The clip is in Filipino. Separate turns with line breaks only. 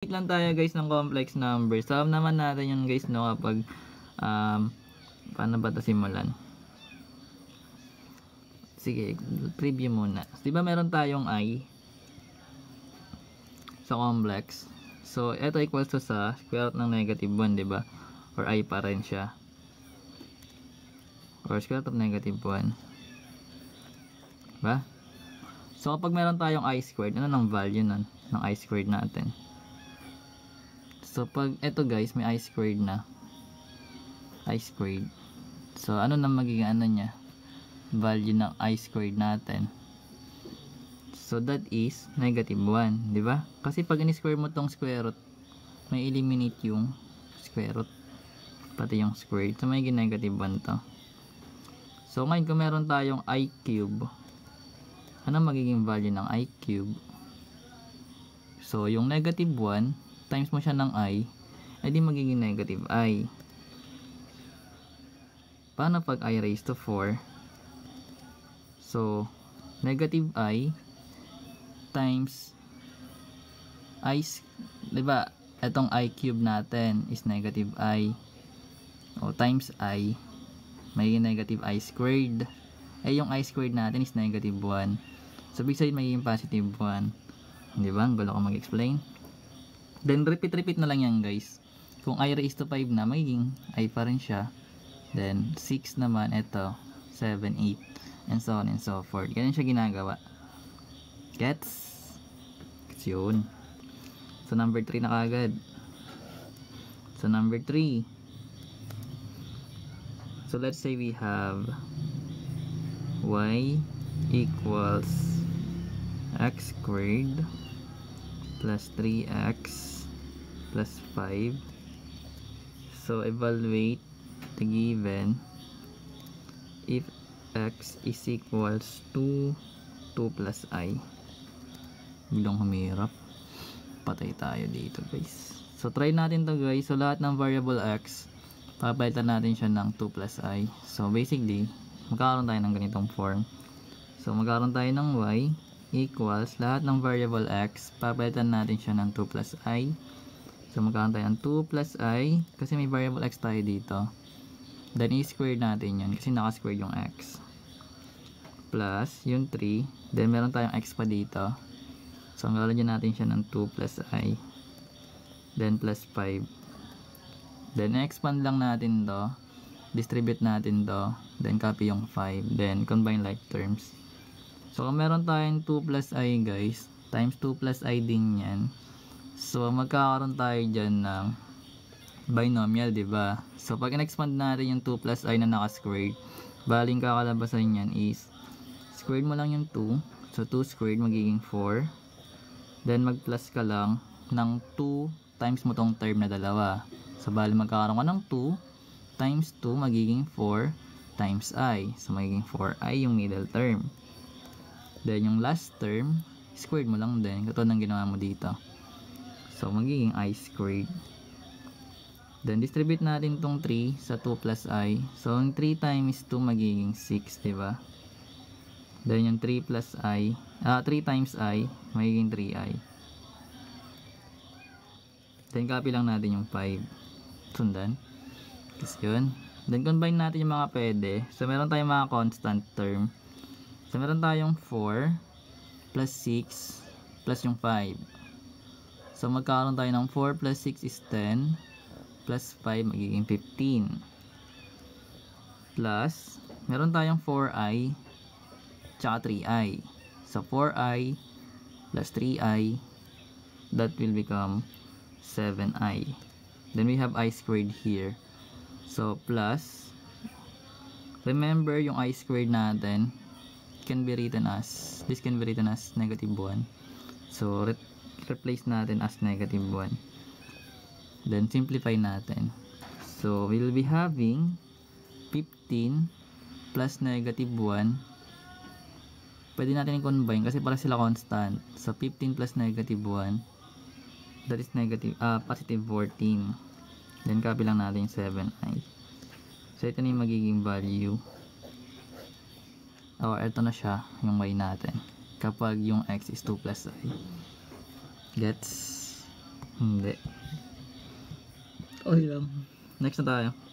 Lang tayo guys ng complex number. Solve naman natin yun guys no kapag paano ba ito simulan? Sige, preview muna. Di ba meron tayong I sa complex? So, ito equals to sa square root ng negative 1, di ba? Or I pa rin siya. Or square root of negative 1. Diba? So, kapag meron tayong I squared, ano ng value nun? Ng I squared natin? So, pag ito guys, may I squared na. I squared. So, ano na magiging ano niya? Value ng I squared natin. So, that is negative 1. Diba? Kasi pag in-square mo tong square root, may eliminate yung square root. Pati yung squared. So, may negative 1 to. So, ngayon kung meron tayong I cube, ano magiging value ng I cube? So, yung negative 1, times mo siya ng I, edi magiging negative I. Paano pag I raised to 4? So, negative I times I, diba, itong I cube natin is negative I. O, times I, magiging negative I squared. Eh, yung I squared natin is negative 1. So, big side magiging positive 1. Diba? Ang gulo ko mag-explain. Then, repeat na lang yan guys. Kung I raised to 5 na, magiging I pa rin siya. Then, 6 naman, ito, 7, 8, and so on and so forth. Ganyan siya ginagawa. Gets? Gets yun. So, number 3 na kagad. So, number 3. So, let's say we have y equals x squared plus 3x plus 5. So, evaluate the given if x is equals to 2 plus I. Biglang humirap. Patay tayo dito guys. So, try natin to guys. So, lahat ng variable x, papalitan natin siya ng 2 plus I. So, basically, magkakaroon tayo ng ganitong form. So, magkakaroon tayo ng y equals lahat ng variable x, papalitan natin siya ng 2 plus I. So, magkakaroon tayo ng 2 plus I kasi may variable x tayo dito. Then, i-square natin yun kasi naka-square yung x. Plus, yung 3. Then, meron tayong x pa dito. So, magkakaroon natin siya ng 2 plus I. Then, plus 5. Then, expand lang natin to. Distribute natin to. Then, copy yung 5. Then, combine like terms. So, kung meron tayong 2 plus I guys, times 2 plus I din yan. So, magkakaroon tayo dyan ng binomial, diba? So, pag in-expand natin yung 2 plus I na naka-squared, baling kakalabasan yan is, squared mo lang yung 2. So, 2 squared magiging 4. Then, mag-plus ka lang ng 2 times mo tong term na dalawa. So, baling magkakaroon ka ng 2 times 2 magiging 4 times I. So, magiging 4I yung middle term. Then, yung last term, squared mo lang din. Katulad ng ginawa mo dito. So, magiging I squared. Then, distribute natin tong 3 sa 2 plus I. So, yung 3 times 2 magiging 6, diba? Then, yung 3 plus I, 3 times I, magiging 3I. Then, copy lang natin yung 5. Sundan. Kasi yun. Then, combine natin yung mga pwede. So, meron tayong mga constant term. So, meron tayong 4 plus 6 plus yung 5. So, magkakaroon tayo ng 4 plus 6 is 10 plus 5 magiging 15. Plus, meron tayong 4i tsaka 3i. So, 4i plus 3i, that will become 7i. Then, we have I squared here. So, plus, remember yung I squared natin, can be written as, this can be written as negative 1. So, replace natin as negative 1. Then, simplify natin. So, we'll be having 15 plus negative 1. Pwede natin i-combine kasi para sila constant. So, 15 plus negative 1, that is negative, positive 14. Then, copy lang natin yung 7i. So, ito na yung magiging value. O, ito na siya, yung y natin. Kapag yung x is 2 plus I. Gets? Hindi. Okay lang. Next na tayo.